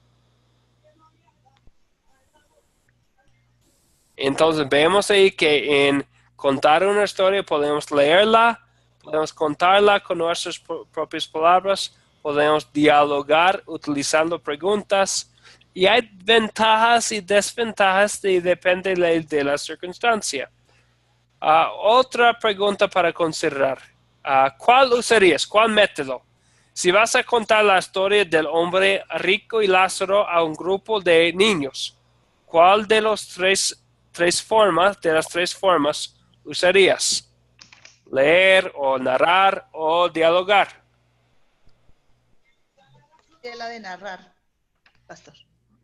A: Entonces vemos ahí que en contar una historia podemos leerla, podemos contarla con nuestras propias palabras, podemos dialogar utilizando preguntas y hay ventajas y desventajas depende de la circunstancia. Otra pregunta para considerar. ¿Cuál usarías? ¿Cuál método? Si vas a contar la historia del hombre rico y Lázaro a un grupo de niños, ¿cuál de las tres formas usarías? ¿Leer o narrar o dialogar?
H: La de narrar, pastor.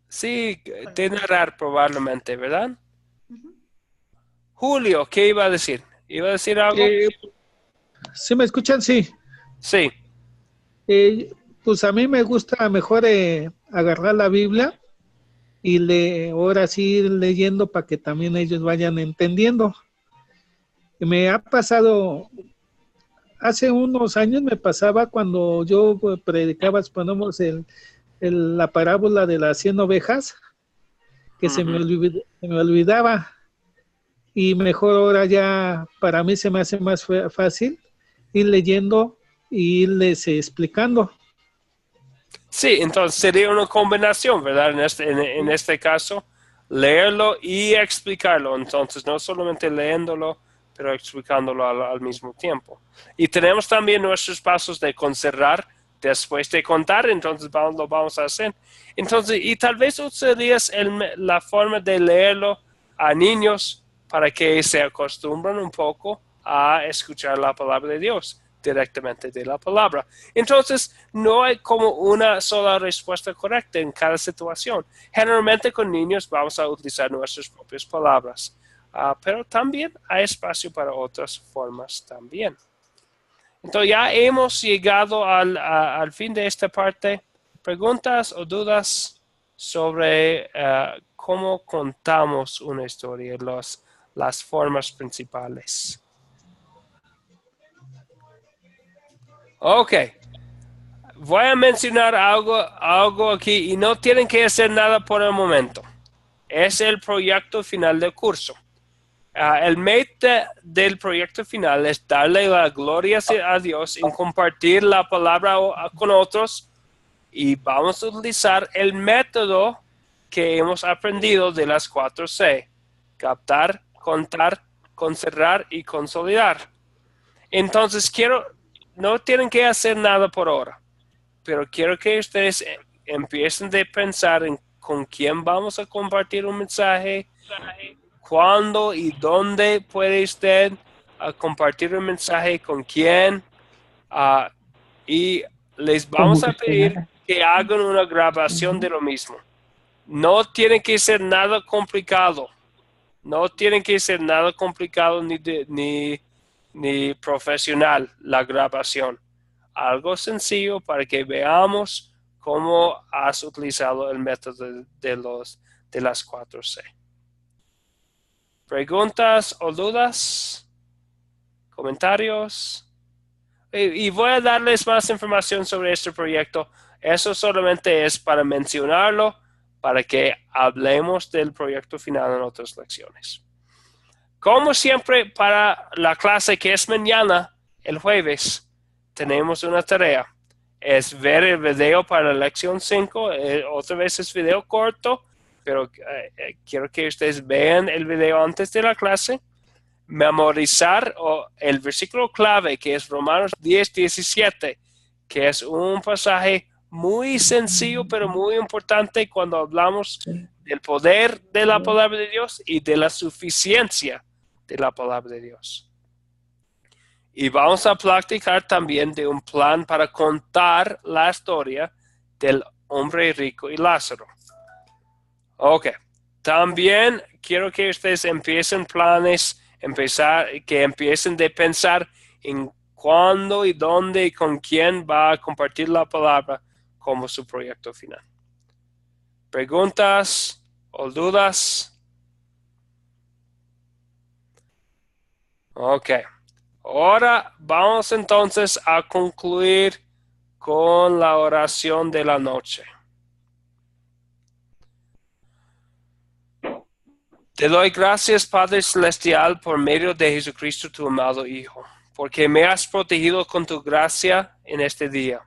A: Sí, de narrar probablemente, ¿verdad? Julio, ¿qué iba a decir? ¿Iba a decir algo?
E: ¿Sí me escuchan? Sí.
A: Sí.
E: Pues a mí me gusta mejor agarrar la Biblia y ahora sí ir leyendo para que también ellos vayan entendiendo. Me ha pasado, hace unos años me pasaba cuando yo predicaba, ponemos la parábola de las 100 ovejas, que se me olvidaba, y mejor ahora ya para mí se me hace más fácil ir leyendo y irles explicando.
A: Sí, entonces sería una combinación, ¿verdad? En este caso, leerlo y explicarlo. Entonces, no solamente leyéndolo, pero explicándolo al mismo tiempo. Y tenemos también nuestros pasos de considerar después de contar, entonces lo vamos a hacer. Entonces, y tal vez usarías la forma de leerlo a niños para que se acostumbren un poco a escuchar la palabra de Dios directamente de la palabra. Entonces, no hay como una sola respuesta correcta en cada situación. Generalmente con niños vamos a utilizar nuestras propias palabras, pero también hay espacio para otras formas también. Entonces ya hemos llegado al fin de esta parte. ¿Preguntas o dudas sobre cómo contamos una historia, las formas principales? Ok. Voy a mencionar algo aquí y no tienen que hacer nada por el momento. Es el proyecto final del curso. El meta del proyecto final es darle la gloria a Dios en compartir la palabra con otros y vamos a utilizar el método que hemos aprendido de las 4C. Captar, contar, conservar y consolidar. Entonces no tienen que hacer nada por ahora, pero quiero que ustedes empiecen a pensar en con quién vamos a compartir un mensaje, cuándo y dónde puede usted compartir un mensaje, con quién, y les vamos a pedir que hagan una grabación de lo mismo. No tiene que ser nada complicado. No tiene que ser nada complicado ni profesional la grabación. Algo sencillo para que veamos cómo has utilizado el método de las 4C. ¿Preguntas o dudas? ¿Comentarios? Y voy a darles más información sobre este proyecto. Eso solamente es para mencionarlo, para que hablemos del proyecto final en otras lecciones. Como siempre, para la clase que es mañana, el jueves, tenemos una tarea. Es ver el video para la lección 5. Otra vez es video corto, pero quiero que ustedes vean el video antes de la clase. Memorizar el versículo clave, que es Romanos 10:17, que es un pasaje muy sencillo, pero muy importante cuando hablamos del poder de la palabra de Dios y de la suficiencia de la palabra de Dios. Y vamos a practicar también de un plan para contar la historia del hombre rico y Lázaro. Ok. También quiero que ustedes empiecen que empiecen de pensar en cuándo y dónde y con quién va a compartir la palabra como su proyecto final. ¿Preguntas o dudas? Ok. Ahora vamos entonces a concluir con la oración de la noche. Te doy gracias, Padre Celestial, por medio de Jesucristo, tu amado Hijo, porque me has protegido con tu gracia en este día.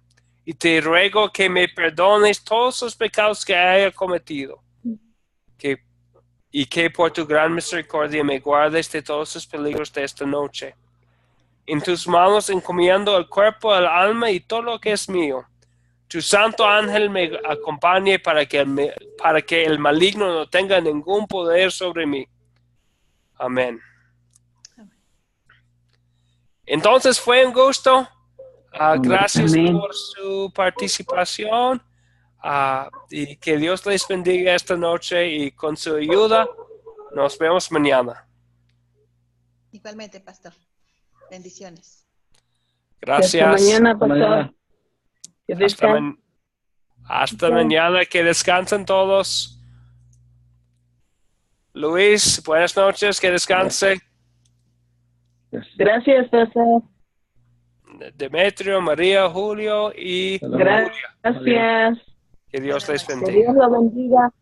A: Y te ruego que me perdones todos los pecados que haya cometido, y que por tu gran misericordia me guardes de todos los peligros de esta noche. En tus manos encomiendo el cuerpo, el alma y todo lo que es mío. Tu santo ángel me acompañe para que el maligno no tenga ningún poder sobre mí. Amén. Entonces fue un gusto. Gracias por su participación. Y que Dios les bendiga esta noche y con su ayuda nos vemos mañana.
H: Igualmente, pastor. Bendiciones.
A: Gracias.
B: Hasta mañana, pastor.
A: Hasta mañana, que descansen todos. Luis, buenas noches, que descanse.
B: Gracias, pastor.
A: Demetrio, María, Julio y
B: Gracias.
A: Que Dios les bendiga.
B: Que Dios lo bendiga.